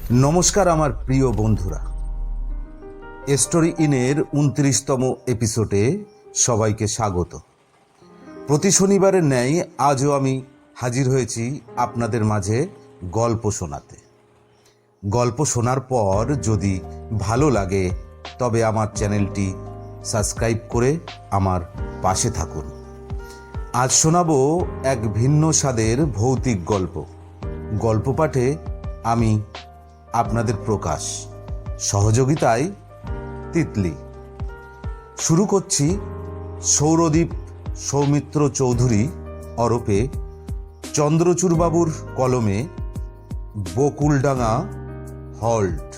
নমস্কার আমার প্রিয় বন্ধুরা, স্টোরি ইনের 29তম এপিসোডে সবাইকে স্বাগত। প্রতি শনিবারের ন্যায় আজও আমি হাজির হয়েছি আপনাদের মাঝে গল্প শোনাতে। গল্প শোনার পর যদি ভালো লাগে তবে আমার চ্যানেলটি সাবস্ক্রাইব করে আমার পাশে থাকুন। আজ শোনাবো এক ভিন্ন স্বাদের ভৌতিক গল্প। গল্প পাঠে আমি আপনাদের প্রকাশ, সহযোগিতায় তিতলি। শুরু করছি সৌরদীপ সৌমিত্র চৌধুরী ওরফে চন্দ্রচূড়বাবুর কলমে বকুলডাঙ্গা হল্ট।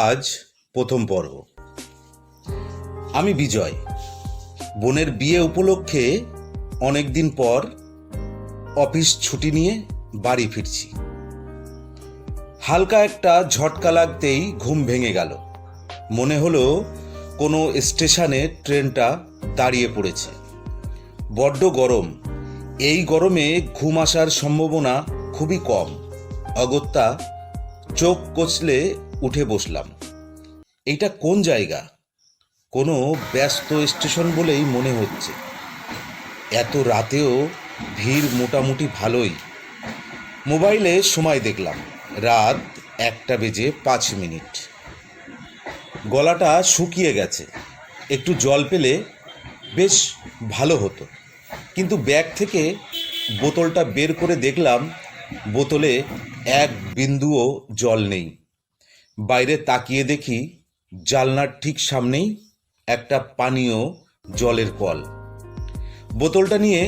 আজ প্রথম পর্ব। আমি বিজয়। বোনের বিয়ে উপলক্ষে অনেকদিন পর অফিস ছুটি নিয়ে বাড়ি ফিরছি। হালকা একটা ঝটকা লাগতেই ঘুম ভেঙে গেল। মনে হলো কোনো স্টেশনে ট্রেনটা দাঁড়িয়ে পড়েছে। বড্ড গরম। এই গরমে ঘুম আসার সম্ভাবনা খুবই কম। অগত্যা চোখ কচলে উঠে বসলাম। এইটা কোন জায়গা? কোনো ব্যস্ত স্টেশন বলেই মনে হচ্ছে। এত রাতেও ভিড় মোটামুটি ভালোই। মোবাইলে সময় দেখলাম, রাত 1:05। গলাটা শুকিয়ে গেছে। একটু জল পেলে বেশ ভালো হতো। কিন্তু ব্যাগ থেকে বোতলটা বের করে দেখলাম বোতলে এক বিন্দুও জল নেই। বাইরে তাকিয়ে দেখি জানলার ঠিক সামনেই একটা পানীয় জলের কল। বোতলটা নিয়ে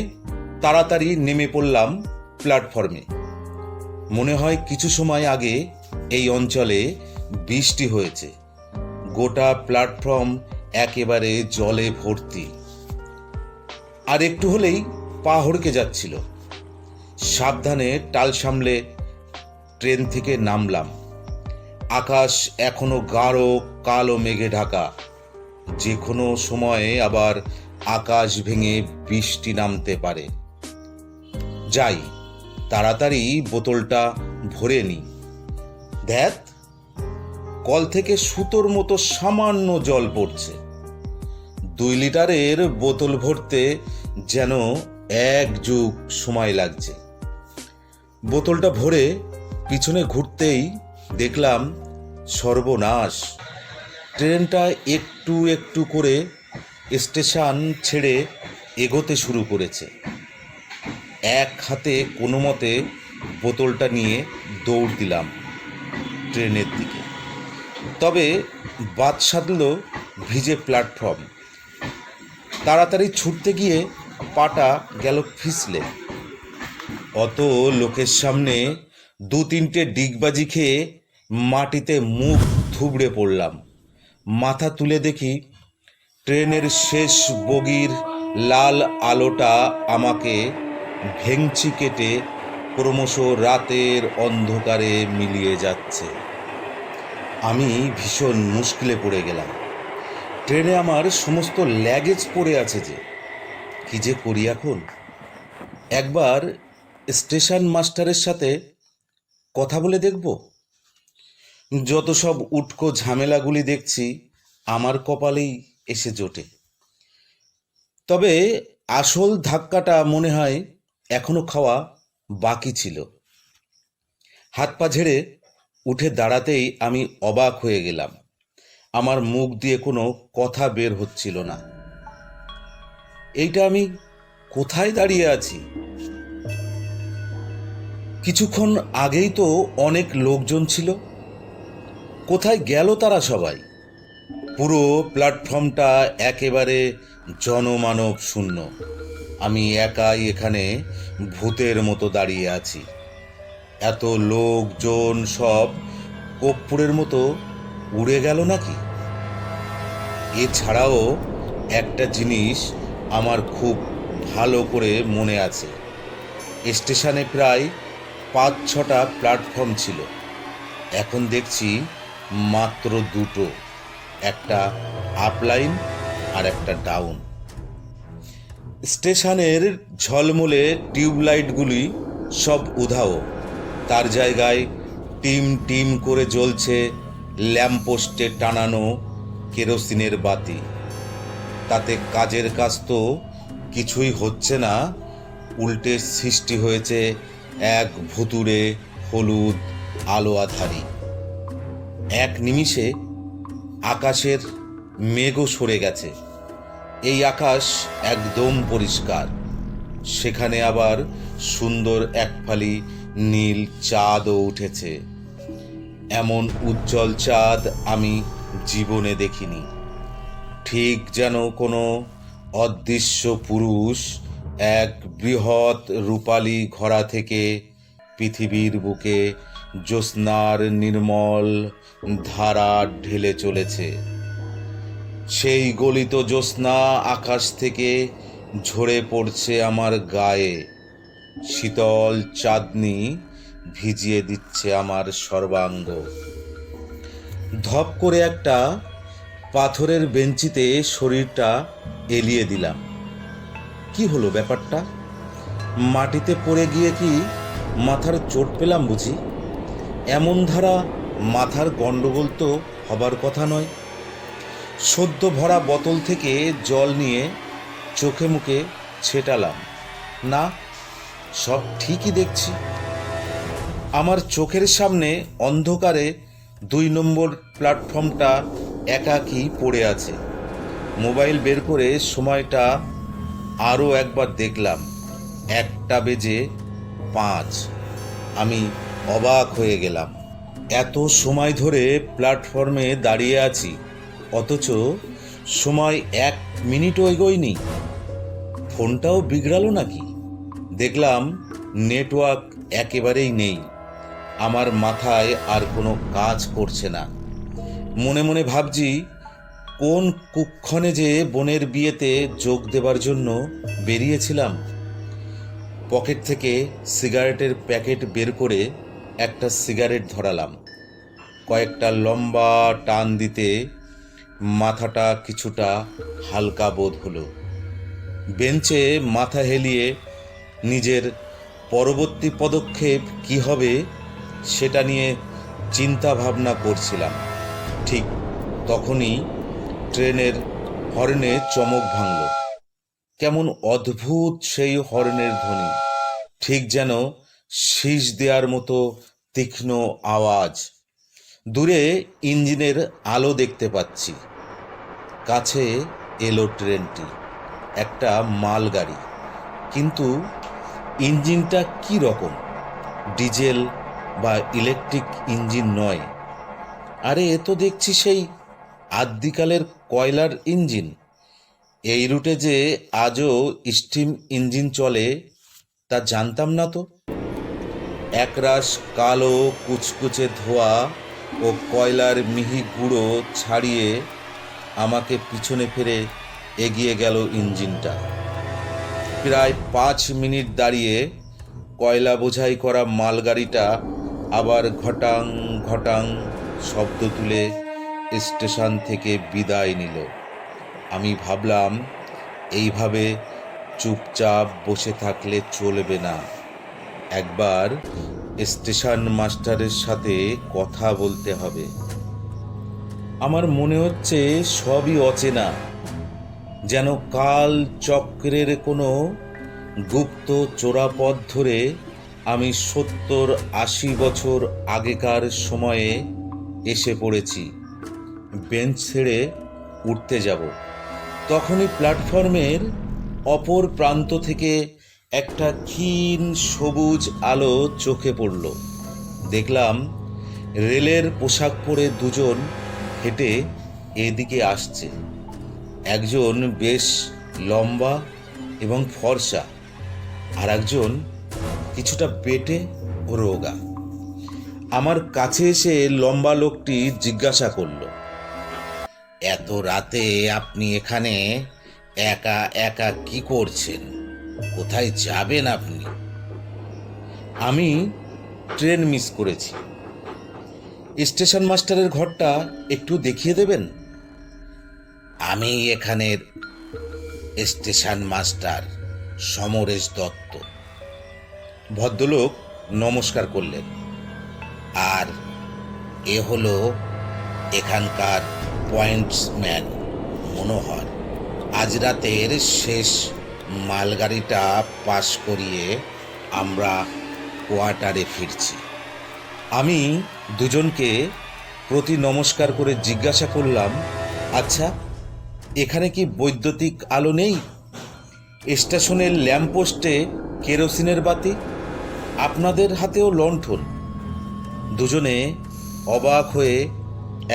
তাড়াতাড়ি নেমে পড়লাম প্ল্যাটফর্মে। মনে হয় কিছু সময় আগে এই অঞ্চলে বৃষ্টি হয়েছে। গোটা প্ল্যাটফর্ম একেবারে জলে ভর্তি। আর একটু হলেই পা হড়কে যাচ্ছিল। সাবধানে টাল সামলে ট্রেন থেকে নামলাম। আকাশ এখনো গাঢ় কালো মেঘে ঢাকা। যে কোনো সময়ে আবার আকাশ ভেঙে বৃষ্টি নামতে পারে। যাই, তাড়াতাড়ি বোতলটা ভরে নিই। ধ্যাত, কল থেকে সুতোর মতো সামান্য জল পড়ছে। 2 লিটারের বোতল ভরতে যেন 1 যুগ সময় লাগছে। বোতলটা ভরে পিছনে ঘুরতেই দেখলাম সর্বনাশ। ট্রেনটা একটু একটু করে স্টেশন ছেড়ে এগোতে শুরু করেছে। এক হাতে কোনো মতে বোতলটা নিয়ে দৌড় দিলাম ট্রেনের দিকে। তবে বাদ সাধল ভিজে প্ল্যাটফর্ম। তাড়াতাড়ি ছুটতে গিয়ে পাটা গেল ফিসলে। অত লোকের সামনে 2-3টে ডিগবাজি খেয়ে মাটিতে মুখ থুবড়ে পড়লাম। মাথা তুলে দেখি ট্রেনের শেষ বগির লাল আলোটা আমাকে ভেঙচি কেটে ক্রমশ রাতের অন্ধকারে মিলিয়ে যাচ্ছে। আমি ভীষণ মুশকিলে পড়ে গেলাম। ট্রেনে আমার সমস্ত ল্যাগেজ পড়ে আছে যে। কি যে করি এখন? একবার স্টেশন মাস্টারের সাথে কথা বলে দেখব। যত সব উটকো ঝামেলাগুলি দেখছি আমার কপালেই এসে জোটে। তবে আসল ধাক্কাটা মনে হয় এখনো খাওয়া বাকি ছিল। হাত পা ঝেড়ে উঠে দাঁড়াতেই আমি অবাক হয়ে গেলাম। আমার মুখ দিয়ে কোনো কথা বের হচ্ছিল না। এইটা আমি কোথায় দাঁড়িয়ে আছি? কিছুক্ষণ আগেই তো অনেক লোকজন ছিল। কোথায় গেল তারা সবাই? পুরো প্ল্যাটফর্মটা একেবারে জনমানব শূন্য। আমি একাই এখানে ভূতের মতো দাঁড়িয়ে আছি। এত লোকজন সব কর্পূরের মতো উড়ে গেল নাকি? এছাড়াও একটা জিনিস আমার খুব ভালো করে মনে আছে। স্টেশনে প্রায় 5-6টা প্ল্যাটফর্ম ছিল। এখন দেখছি মাত্র 2টো, একটা আপ লাইন আর একটা ডাউন। স্টেশনের ঝলমলে টিউবলাইটগুলি সব উধাও। তার জায়গায় টিম টিম করে জ্বলছে ল্যাম্পপোস্টে টানানো কেরোসিনের বাতি। তাতে কাজের কাজ তো কিছুই হচ্ছে না, উল্টে সৃষ্টি হয়েছে এক ভুতুড়ে হলুদ আলো আধারি। এক নিমিষে আকাশের মেঘও সরে গেছে। এই আকাশ একদম পরিষ্কার। সেখানে আবার সুন্দর এক ফালি নীল চাঁদও উঠেছে। এমন উজ্জ্বল চাঁদ আমি জীবনে দেখিনি। ঠিক যেন কোনো অদৃশ্য পুরুষ এক বৃহৎ রূপালী ঘোড়া থেকে পৃথিবীর বুকে জ্যোৎস্নার নির্মল ধারা ঢেলে চলেছে। সেই গলিত জ্যোৎস্না আকাশ থেকে ঝরে পড়ছে আমার গায়ে। শীতল চাঁদনি ভিজিয়ে দিচ্ছে আমার সর্বাঙ্গ। ধপ করে একটা পাথরের বেঞ্চিতে শরীরটা এলিয়ে দিলাম। কি হলো ব্যাপারটা? মাটিতে পড়ে গিয়ে কি মাথার চোট পেলাম বুঝি? এমন ধারা মাথার গন্ডগোল তো হবার কথা নয়। সদ্য ভরা বোতল থেকে জল নিয়ে চোখে মুখে ছেটালাম। না, সব ঠিকই দেখছি। আমার চোখের সামনে অন্ধকারে 2 নম্বর প্ল্যাটফর্মটা একাকী পড়ে আছে। মোবাইল বের করে সময়টা আরও একবার দেখলাম। 1:05। আমি অবাক হয়ে গেলাম। এত সময় ধরে প্ল্যাটফর্মে দাঁড়িয়ে আছি, অথচ সময় 1 মিনিটও এগোয়নি। ফোনটাও বিগড়ালো নাকি? দেখলাম নেটওয়ার্ক একেবারেই নেই। আমার মাথায় আর কোনো কাজ করছে না। মনে মনে ভাবছি, কোন কুক্ষণে যে বোনের বিয়েতে যোগ দেবার জন্য বেরিয়েছিলাম। পকেট থেকে সিগারেটের প্যাকেট বের করে একটা সিগারেট ধরালাম। কয়েকটা লম্বা টান দিতে মাথাটা কিছুটা হালকা বোধ হলো। বেঞ্চে মাথা হেলিয়ে নিজের পরবর্তী পদক্ষেপ কি হবে সেটা নিয়ে চিন্তা ভাবনা করছিলাম। ঠিক তখনই ট্রেনের হর্নে চমক ভাঙল। কেমন অদ্ভুত সেই হর্নের ধ্বনি, ঠিক যেন শীষ দেওয়ার মতো তীক্ষ্ণ আওয়াজ। দূরে ইঞ্জিনের আলো দেখতে পাচ্ছি। কাছে এলো ট্রেনটি, একটা মালগাড়ি। কিন্তু ইঞ্জিনটা কি রকম? ডিজেল বা ইলেকট্রিক ইঞ্জিন নয়। আরে, এ তো দেখছি সেই আদ্যিকালের কয়লার ইঞ্জিন। এই রুটে যে আজও স্টিম ইঞ্জিন চলে তা জানতাম না তো। একরাশ কালো কুচকুচে ধোঁয়া ও কয়লার মিহি গুঁড়ো ছাড়িয়ে আমাকে পিছনে ফিরে এগিয়ে গেল ইঞ্জিনটা। প্রায় 5 মিনিট দাঁড়িয়ে কয়লা বোঝাই করা মালগাড়িটা আবার ঘটাং ঘটাং শব্দ তুলে স্টেশন থেকে বিদায় নিল। আমি ভাবলাম, এইভাবে চুপচাপ বসে থাকলে চলবে না। একবার স্টেশন মাস্টারের সাথে কথা বলতে হবে। আমার মনে হচ্ছে সবই অচেনা, যেন কাল চক্রের কোনো গুপ্ত চোরাপথ ধরে আমি 70-80 বছর আগেকার সময়ে এসে পড়েছি। বেঞ্চ ছেড়ে উঠতে যাব, তখনই প্ল্যাটফর্মের অপর প্রান্ত থেকে একটা ক্ষীণ সবুজ আলো চোখে পড়ল। দেখলাম রেলের পোশাক পরে 2 জন হেঁটে এদিকে আসছে। একজন বেশ লম্বা এবং ফর্সা, আর একজন কিছুটা বেঁটে ও রোগা। আমার কাছে এসে লম্বা লোকটি জিজ্ঞাসা করল, এত রাতে আপনি এখানে একা একা কি করছেন? কোথায় যাবেন আপনি? আমি ট্রেন মিস করেছি। স্টেশন মাস্টারের ঘরটা একটু দেখিয়ে দেবেন? আমি এখানের স্টেশন মাস্টার সমরেশ দত্ত। ভদ্রলোক নমস্কার করলেন। আর এ হলো এখানকার পয়েন্টসম্যান মনোহর। আজ রাতের শেষ মালগাড়িটা পাশ করিয়ে আমরা কোয়ার্টারে ফিরছি। আমি দুজনকে প্রতি নমস্কার করে জিজ্ঞাসা করলাম, আচ্ছা, এখানে কি বৈদ্যুতিক আলো নেই? স্টেশনের ল্যাম্পপোস্টে কেরোসিনের বাতি, আপনাদের হাতেও লণ্ঠন। দুজনে অবাক হয়ে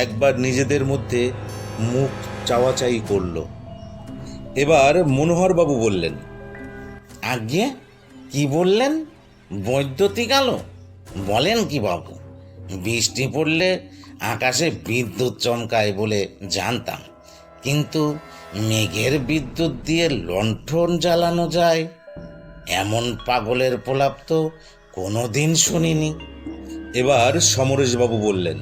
একবার নিজেদের মধ্যে মুখ চাওয়াচাই করল। এবার মনোহরবাবু বললেন, আজ্ঞে, কি বললেন? বৈদ্যুতিক আলো? বলেন কি বাবু? বৃষ্টি পড়লে আকাশে বিদ্যুৎ চমকায় বলে জানতাম, কিন্তু মেঘের বিদ্যুৎ দিয়ে লণ্ঠন জ্বালানো যায় এমন পাগলের প্রলাপ তো কোনোদিন শুনিনি। এবার সমরেশবাবু বললেন,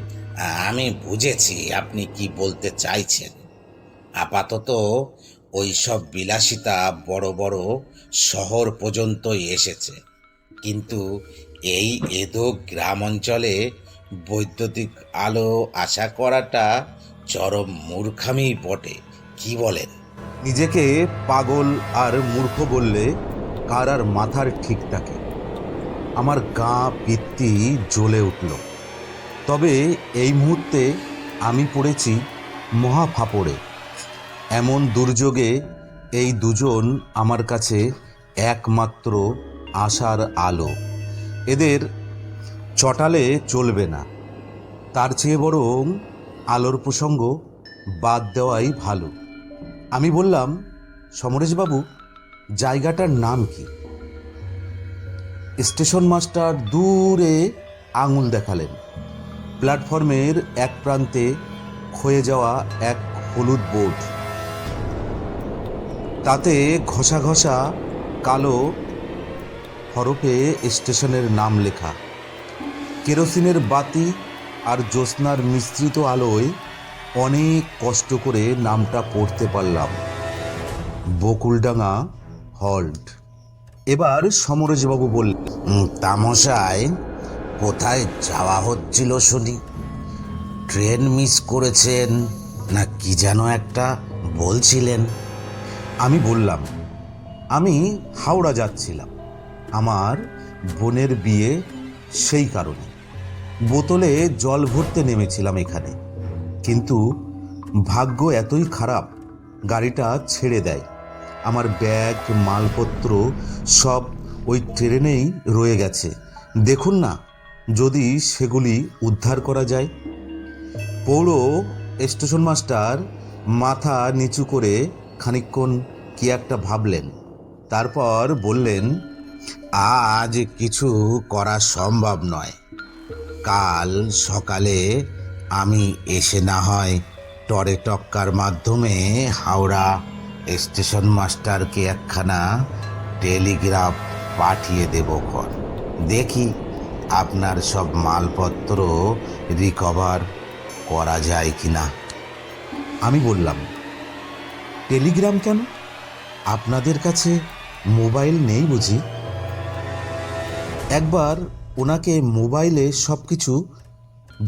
আমি বুঝেছি আপনি কি বলতে চাইছেন। আপাতত ওই সব বিলাসিতা বড় বড় শহর পর্যন্তই এসেছে, কিন্তু এই এদো গ্রাম অঞ্চলে বৈদ্যুতিক আলো আশা করাটা চরম মূর্খামি বটে, কি বলেন? নিজেকে পাগল আর মূর্খ বললে কার আর মাথার ঠিক থাকে? আমার গা পিত্তি জ্বলে উঠল। তবে এই মুহূর্তে আমি পড়েছি মহা ফাপড়ে। এমন দুর্যোগে এই দুজন আমার কাছে একমাত্র আশার আলো। এদের চটালে চলবে না, তার চেয়ে বরং আলোর প্রসঙ্গ বাদ দেওয়াই ভালো। আমি বললাম, সমরেশবাবু, জায়গাটার নাম কি? স্টেশন মাস্টার দূরে আঙুল দেখালেন। প্ল্যাটফর্মের এক প্রান্তে ক্ষয়ে যাওয়া এক হলুদ বোর্ড, তাতে ঘষা ঘষা কালো হরফে স্টেশনের নাম লেখা। কেরোসিনের বাতি আর জ্যোৎস্নার মিশ্রিত আলোয় অনেক কষ্ট করে নামটা পড়তে পারলাম, বকুলডাঙ্গা হল্ট। এবার সমরেশবাবু বললেন, তামশায় কোথায় যাওয়া হচ্ছিল শুনি? ট্রেন মিস করেছেন না কি যেন একটা বলছিলেন? আমি বললাম, আমি হাওড়া যাচ্ছিলাম, আমার বোনের বিয়ে, সেই কারণে বোতলে জল ভরতে নেমেছিলাম এখানে। কিন্তু ভাগ্য এতই খারাপ, গাড়িটা ছেড়ে দেয়। আমার ব্যাগ মালপত্র সব ওই ট্রেনেই রয়ে গেছে। দেখুন না, যদি সেগুলি উদ্ধার করা যায়। পৌর স্টেশন মাস্টার মাথা নিচু করে খানিকক্ষণ কি একটা ভাবলেন, তারপর বললেন, আজ কিছু করা সম্ভব নয়। কাল সকালে আমি এসে না হয় টরে টক্কার মাধ্যমে হাওড়া স্টেশন মাস্টারকে একখানা টেলিগ্রাফ পাঠিয়ে দেব। দেখি আপনার সব মালপত্র রিকভার করা যায় কিনা। আমি বললাম, টেলিগ্রাম কেন? আপনাদের কাছে মোবাইল নেই বুঝি? একবার ওনাকে মোবাইলে সব কিছু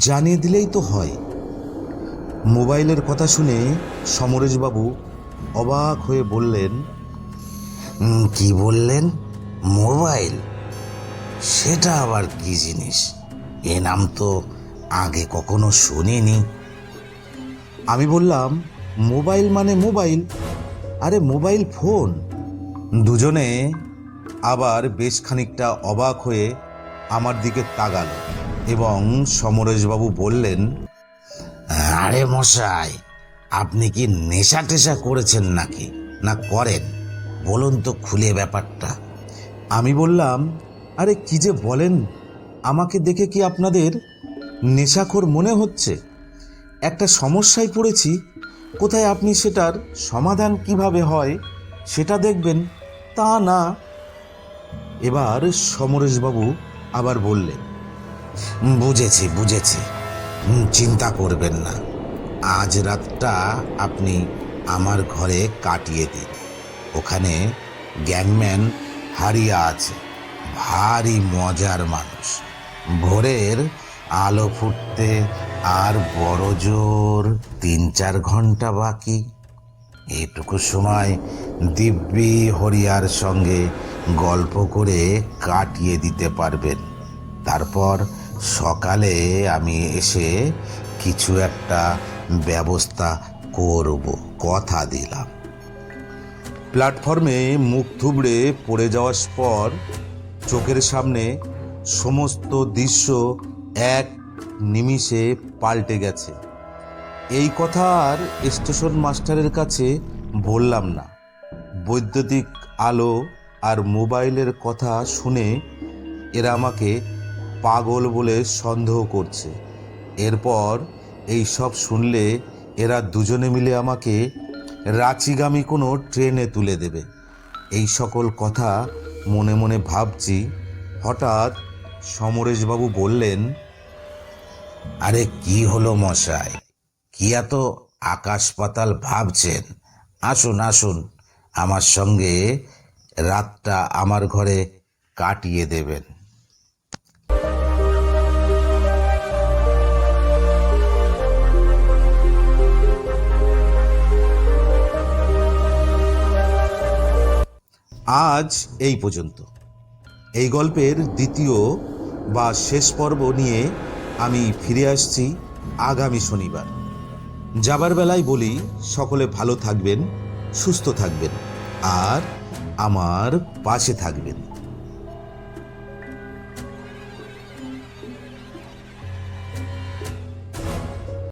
জানিয়ে দিলেই তো হয়। মোবাইলের কথা শুনে সমরেশবাবু অবাক হয়ে বললেন, কি বললেন? মোবাইল? সেটা আবার কি জিনিস? এ নাম তো আগে কখনো শুনিনি। আমি বললাম, মোবাইল মানে মোবাইল, আরে মোবাইল ফোন। দুজনে আবার বেশ খানিকটা অবাক হয়ে আমার দিকে তাকাল এবং সমরেশবাবু বললেন, আরে মশাই, আপনি কি নেশা টেশা করেছেন নাকি, না করেন? বলুন তো খুলে ব্যাপারটা। আমি বললাম, আরে কি যে বলেন, আমাকে দেখে কি আপনাদের নেশাখোর মনে হচ্ছে? একটা সমস্যায় পড়েছি, কোথায় আপনি সেটার সমাধান কিভাবে হয় সেটা দেখবেন, তা না। এবার সমরেশবাবু আবার বললেন, বুঝেছি বুঝেছি, চিন্তা করবেন না। আজ রাতটা আপনি আমার ঘরে কাটিয়ে দিন। ওখানে গ্যাংম্যান হারিয়া আছে, ভারী মজার মানুষ। ভোরের আলো ফুটতে আর বড় জোর 3-4 ঘন্টা বাকি। এটুকু সময় দিব্যি হরিয়ার সঙ্গে গল্প করে কাটিয়ে দিতে পারবেন। তারপর সকালে আমি এসে কিছু একটা ব্যবস্থা করব, কথা দিলাম। প্ল্যাটফর্মে মুখ থুবড়ে পড়ে যাওয়ার পর চোখের সামনে সমস্ত দৃশ্য এক নিমিষে পাল্টে গেছে। এই কথা আর স্টেশন মাস্টারের কাছে বললাম না। বৈদ্যুতিক আলো আর মোবাইলের কথা শুনে এরা আমাকে পাগল বলে সন্দেহ করছে। এরপর এই সব শুনলে এরা দুজনে মিলে আমাকে রাঁচিগামী কোনো ট্রেনে তুলে দেবে। এই সকল কথা মনে মনে ভাবছি। হঠাৎ সমরেশবাবু বললেন, আরে কি হলো মশাই, কি এত আকাশ পাতাল ভাবছেন? আসুন আসুন, আমার সঙ্গে রাতটা আমার ঘরে কাটিয়ে দেবেন। আজ এই পর্যন্ত। এই গল্পের দ্বিতীয় বা শেষ পর্ব নিয়ে আমি ফিরে আসছি আগামী শনিবার। যাবার বেলায় বলি, সকলে ভালো থাকবেন, সুস্থ থাকবেন আর আমার পাশে থাকবেন।